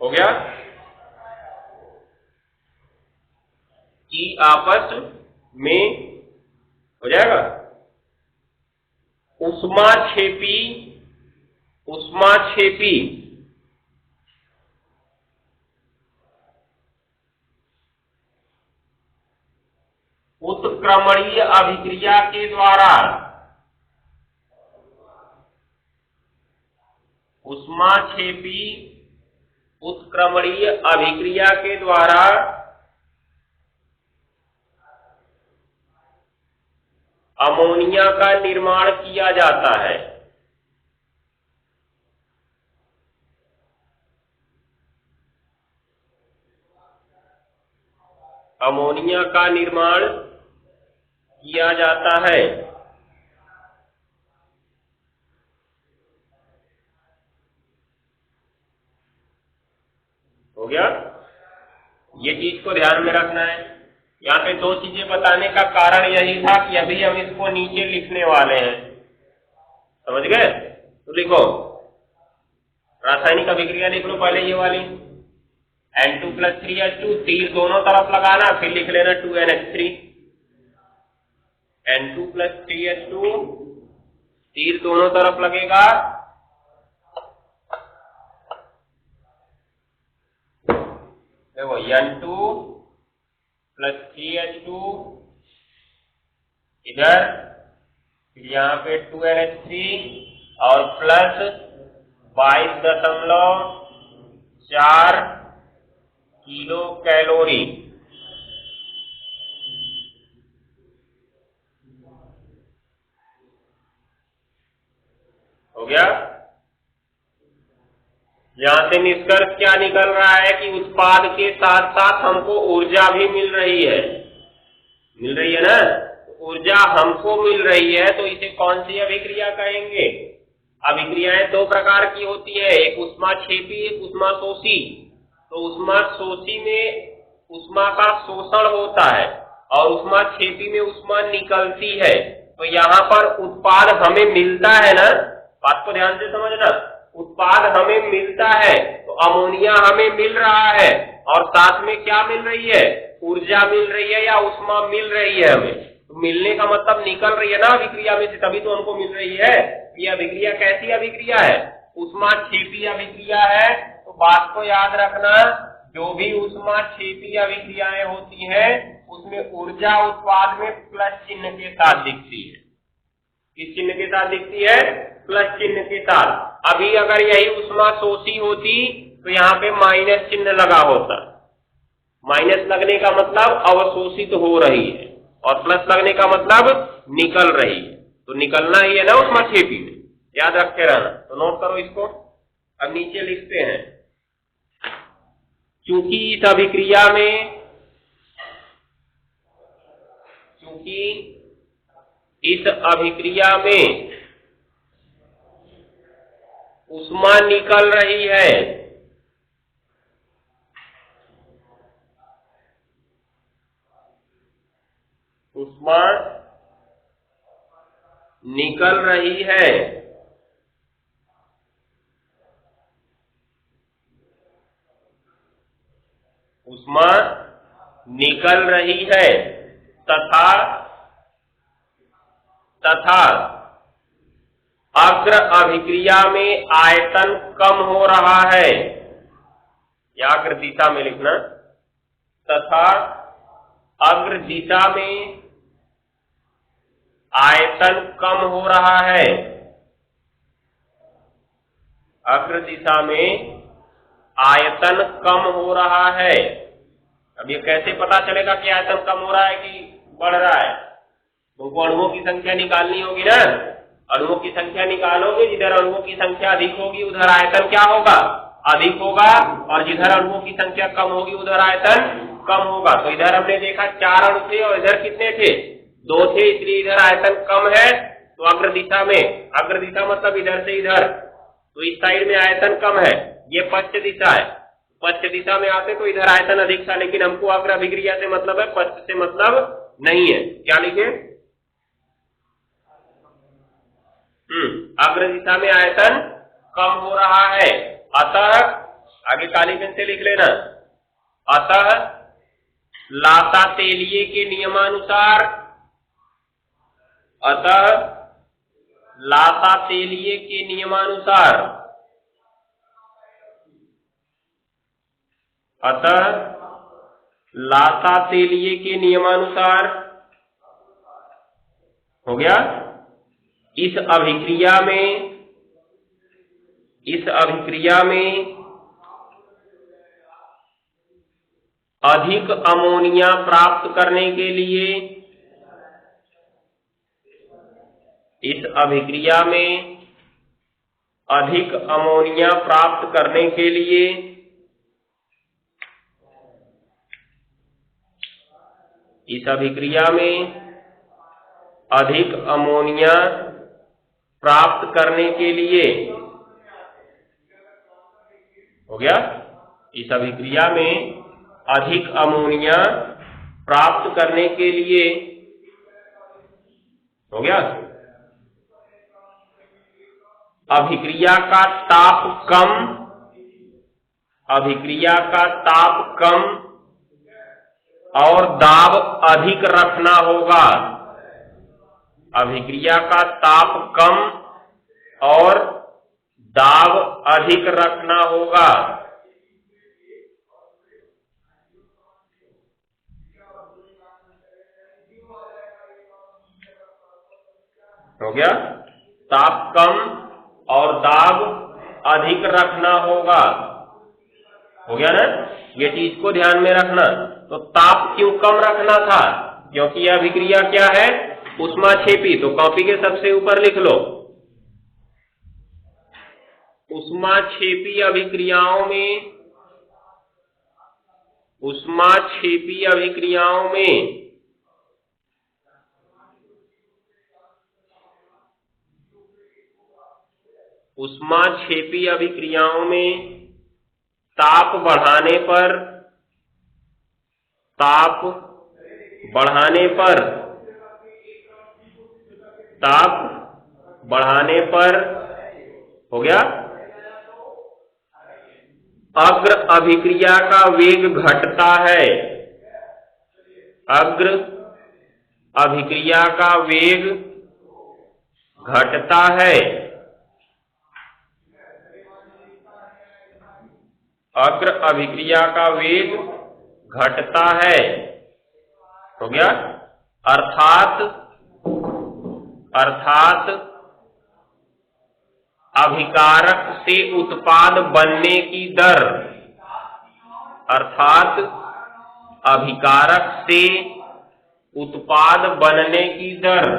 हो गया, की आपस में हो जाएगा, ऊष्माक्षेपी उत्क्रमणीय अभिक्रिया के द्वारा, ऊष्माक्षेपी उत्क्रमणीय अभिक्रिया के द्वारा अमोनिया का निर्माण किया जाता है। अमोनिया का निर्माण किया जाता है। हो गया? ये चीज को ध्यान में रखना है। यहाँ पे दो चीजें बताने का कारण यही था कि अभी हम इसको नीचे लिखने वाले हैं। समझ गए? तो लिखो, रासायनिक अभिक्रिया लिख लो पहले ये वाली, N2+3H2, तीर दोनों तरफ लगाना, फिर लिख लेना 2NH3। N2+3H2, तीर दोनों तरफ लगेगा, देखो N2+3H2 इधर, फिर यहाँ पे 2NH3 और प्लस 22.4 किलो कैलोरी। हो गया? यहां से निष्कर्ष क्या निकल रहा है कि उत्पाद के साथ साथ हमको ऊर्जा भी मिल रही है। मिल रही है ना? ऊर्जा हमको मिल रही है, तो इसे कौन सी अभिक्रिया कहेंगे? अभिक्रियाएं दो प्रकार की होती है, एक ऊष्माक्षेपी, एक ऊष्माशोषी। तो ऊष्माशोषी में ऊष्मा का शोषण होता है और ऊष्माक्षेपी में ऊष्मा निकलती है। तो यहाँ पर उत्पाद हमें मिलता है ना, बात को ध्यान से समझना, उत्पाद हमें मिलता है, तो अमोनिया हमें मिल रहा है और साथ में क्या मिल रही है? ऊर्जा मिल रही है या ऊष्मा मिल रही है हमें। तो मिलने का मतलब निकल रही है ना अभिक्रिया में से, तभी तो हमको मिल रही है। ये अभिक्रिया कैसी अभिक्रिया है? ऊष्माक्षेपी अभिक्रिया है। तो बात को याद रखना, जो भी ऊष्माक्षेपी अभिक्रियाएं होती हैं उसमें ऊर्जा उत्पाद में प्लस चिन्ह के साथ दिखती है। किस चिन्ह के साथ दिखती है? प्लस चिन्ह के साथ। अभी अगर यही ऊष्माशोषी होती तो यहाँ पे माइनस चिन्ह लगा होता। माइनस लगने का मतलब अवशोषित हो रही है और प्लस लगने का मतलब निकल रही है। तो निकलना ही है ना ऊष्माक्षेपी में, याद रखते रहना। तो नोट करो इसको। अब नीचे लिखते हैं, चूंकि इस अभिक्रिया में ऊष्मा निकल रही है, ऊष्मा निकल रही है, ऊष्मा निकल रही है तथा अग्र अभिक्रिया में आयतन कम हो रहा है, या अग्र दिशा में लिखना, तथा अग्र दिशा में आयतन कम हो रहा है, अग्र दिशा में आयतन कम हो रहा है। अब ये कैसे पता चलेगा कि आयतन कम हो रहा है कि बढ़ रहा है? तुमको अणुओं की संख्या निकालनी होगी ना। अणुओं की संख्या निकालोगे, जिधर अणुओं की संख्या अधिक होगी उधर आयतन क्या होगा? अधिक होगा, और जिधर अणुओं की संख्या कम होगी उधर आयतन कम होगा। तो इधर हमने देखा 4 अणु थे और इधर कितने थे? 2 थे, इसलिए इधर आयतन कम है। तो अग्र दिशा में, अग्र दिशा मतलब इधर से इधर, तो इस साइड में आयतन कम है। ये पश्च दिशा है, पश्च दिशा में आते तो इधर आयतन अधिक था, लेकिन हमको अग्र अभिक्रिया से मतलब है, पश्च से मतलब नहीं है। क्या लिखे? अग्र दिशा में आयतन कम हो रहा है। अतः, आगे काली पेन से लिख लेना, अतः लासातेलिये के नियमानुसार, अतः लासातेलिये के नियमानुसार, अतः लासातेलिये के नियमानुसार, हो गया? इस अभिक्रिया में अधिक अमोनिया प्राप्त करने के लिए, इस अभिक्रिया में अधिक अमोनिया प्राप्त करने के लिए इस अभिक्रिया में अधिक अमोनिया प्राप्त करने के लिए, हो गया, इस अभिक्रिया में अधिक अमोनिया प्राप्त करने के लिए, हो गया, अभिक्रिया का ताप कम, अभिक्रिया का ताप कम और दाब अधिक रखना होगा। अभिक्रिया का ताप कम और दाब अधिक रखना होगा। हो गया, ताप कम और दाब अधिक रखना होगा। हो गया ना, ये चीज को ध्यान में रखना। तो ताप क्यों कम रखना था? क्योंकि यह अभिक्रिया क्या है? ऊष्माक्षेपी। तो कॉपी के सबसे ऊपर लिख लो, ऊष्माक्षेपी अभिक्रियाओं में, ऊष्माक्षेपी अभिक्रियाओं में ऊष्माक्षेपी अभिक्रियाओं में ताप बढ़ाने पर, ताप बढ़ाने पर, ताप बढ़ाने पर, हो गया, अग्र अभिक्रिया का वेग घटता है। अग्र अभिक्रिया का वेग घटता है। अग्र अभिक्रिया का वेग घटता है। हो गया, अर्थात अभिकारक से उत्पाद बनने की दर, अर्थात अभिकारक से उत्पाद बनने की दर,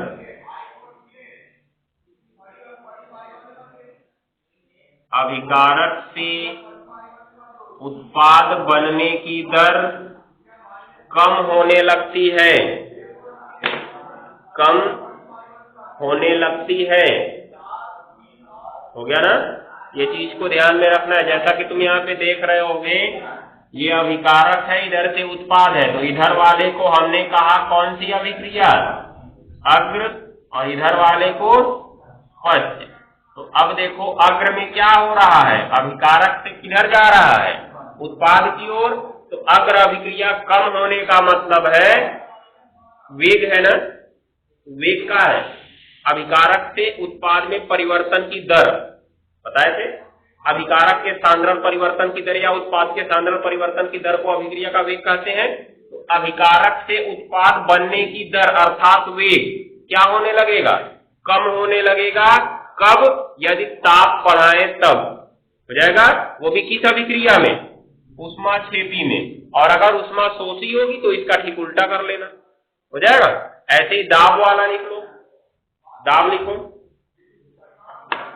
अभिकारक से उत्पाद बनने की दर कम होने लगती है, कम होने लगती है। हो गया ना, ये चीज को ध्यान में रखना है। जैसा कि तुम यहाँ पे देख रहे होगे, ये अभिकारक है, इधर से उत्पाद है, तो इधर वाले को हमने कहा कौन सी अभिक्रिया? अग्र, और इधर वाले को पश्च। तो अब देखो अग्र में क्या हो रहा है? अभिकारक से किधर जा रहा है? उत्पाद की ओर। तो अग्र अभिक्रिया कम होने का मतलब है वेग है ना, वेग का है, अभिकारक से उत्पाद में परिवर्तन की दर बताए थे। अभिकारक के सांद्रण परिवर्तन की दर या उत्पाद के सांद्रण परिवर्तन की दर को अभिक्रिया का वेग कहते हैं। तो अभिकारक से उत्पाद बनने की दर अर्थात वेग क्या होने लगेगा? कम होने लगेगा। कब? यदि ताप बढ़ाएं तब हो जाएगा। वो भी किस अभिक्रिया में? ऊष्माक्षेपी में। और अगर ऊष्मा शोषी होगी तो इसका ठीक उल्टा कर लेना, हो जाएगा। ऐसे ही दाब वाला लिख लो, दाब लिखो,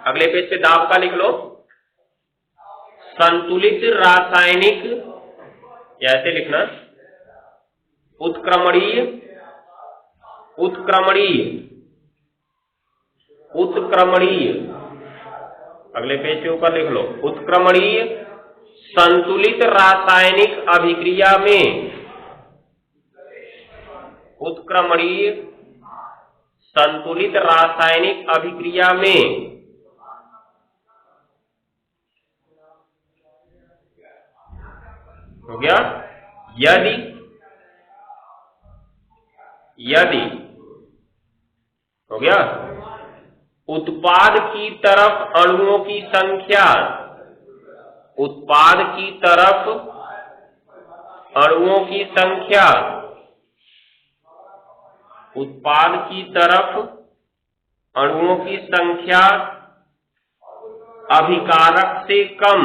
अगले पेज पे दाब का लिख लो। संतुलित रासायनिक, ऐसे लिखना, उत्क्रमणीय, उत्क्रमणीय, उत्क्रमणीय, अगले पेज के ऊपर लिख लो, उत्क्रमणीय संतुलित रासायनिक अभिक्रिया में, उत्क्रमणीय संतुलित रासायनिक अभिक्रिया में हो गया, यदि हो गया, उत्पाद की तरफ अणुओं की संख्या, उत्पाद की तरफ अणुओं की संख्या, उत्पाद की तरफ अणुओं की संख्या अभिकारक से कम,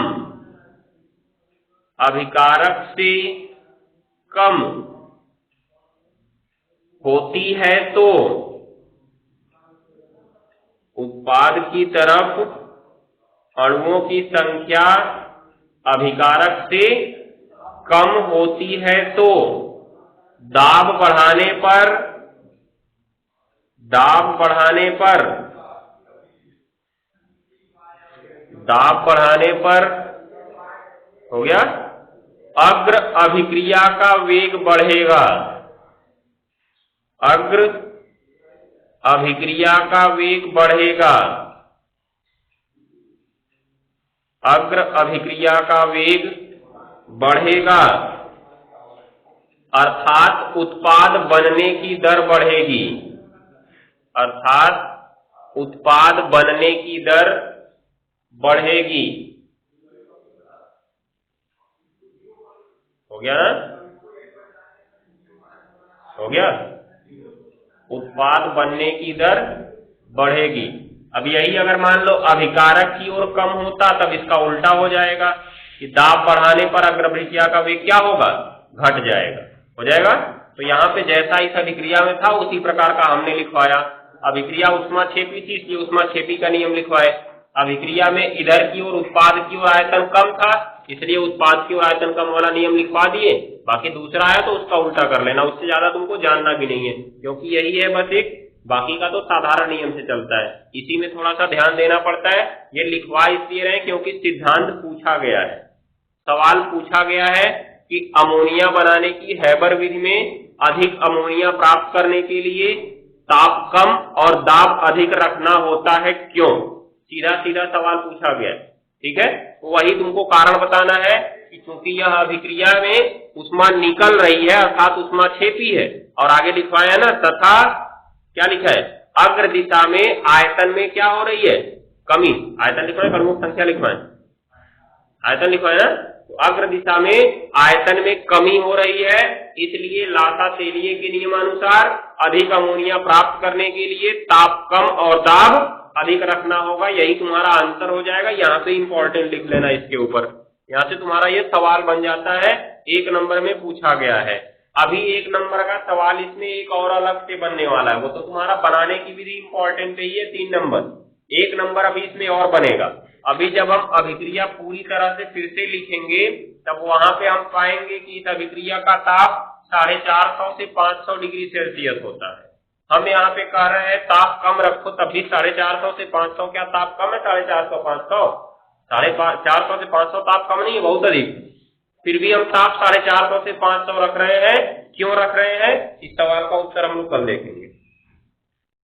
अभिकारक से कम होती है तो, उत्पाद की तरफ अणुओं की संख्या अभिकारक से कम होती है तो दाब बढ़ाने पर दाब बढ़ाने पर हो गया, अग्र अभिक्रिया का वेग बढ़ेगा। अग्र अभिक्रिया का वेग बढ़ेगा। अग्र अभिक्रिया का वेग बढ़ेगा, अर्थात उत्पाद बनने की दर बढ़ेगी। अर्थात उत्पाद बनने की दर बढ़ेगी। हो गया ना? हो गया, उत्पाद बनने की दर बढ़ेगी। अब यही अगर मान लो अभिकारक की ओर कम होता तब इसका उल्टा हो जाएगा कि दाब बढ़ाने पर अग्र अभिक्रिया का वेग क्या होगा, घट जाएगा। हो जाएगा। तो यहाँ पे जैसा इस अभिक्रिया में था उसी प्रकार का हमने लिखवाया। अभिक्रिया उष्माक्षेपी थी इसलिए उष्माक्षेपी का नियम लिखवाए। अभिक्रिया में इधर की ओर उत्पाद की ओर आयतन कम था इसलिए उत्पाद की ओर आयतन कम वाला नियम लिखवा दिए। बाकी दूसरा है तो उसका उल्टा कर लेना, उससे ज्यादा तुमको जानना भी नहीं है क्योंकि यही है बस एक, बाकी का तो साधारण नियम से चलता है। इसी में थोड़ा सा ध्यान देना पड़ता है। ये लिखवा इसलिए रहे क्योंकि सिद्धांत पूछा गया है, सवाल पूछा गया है कि अमोनिया बनाने की हैबर विधि में अधिक अमोनिया प्राप्त करने के लिए ताप कम और दाब अधिक रखना होता है, क्यों? सीधा सीधा सवाल पूछा गया है। ठीक है, तो वही तुमको कारण बताना है कि चूंकि यह अभिक्रिया में उष्मा निकल रही है अर्थात उष्माक्षेपी है। और आगे लिखवाया ना, तथा क्या लिखा है, अग्र दिशा में आयतन में क्या हो रही है, कमी। आयतन लिखवाए, प्रमुख संख्या लिखवाए, आयतन लिखवाए ना। तो अग्र दिशा में आयतन में कमी हो रही है इसलिए लासा-तेलिए के नियमानुसार अधिक अमोनिया प्राप्त करने के लिए ताप कम और दाब अधिक रखना होगा। यही तुम्हारा आंसर हो जाएगा। यहाँ से इंपॉर्टेंट लिख लेना इसके ऊपर, यहाँ से तुम्हारा ये सवाल बन जाता है, 1 नंबर में पूछा गया है। अभी 1 नंबर का सवाल इसमें एक और अलग से बनने वाला है, वो तो तुम्हारा बनाने की विधि इंपॉर्टेंट है, ये 3 नंबर। 1 नंबर अभी इसमें और बनेगा। अभी जब हम अभिक्रिया पूरी तरह से फिर से लिखेंगे तब वहां पे हम पाएंगे कि इस अभिक्रिया का ताप 450 से 500 डिग्री सेल्सियस होता है। हम यहाँ पे कह रहे हैं ताप कम रखो, तब भी 450 से 500, क्या ताप कम है? 450 500, 450 से 500 ताप कम नहीं है, बहुत अधिक। फिर भी हम ताप 450 से 500 रख रहे हैं। क्यों रख रहे हैं, इस सवाल का उत्तर हम लोग कल देखेंगे।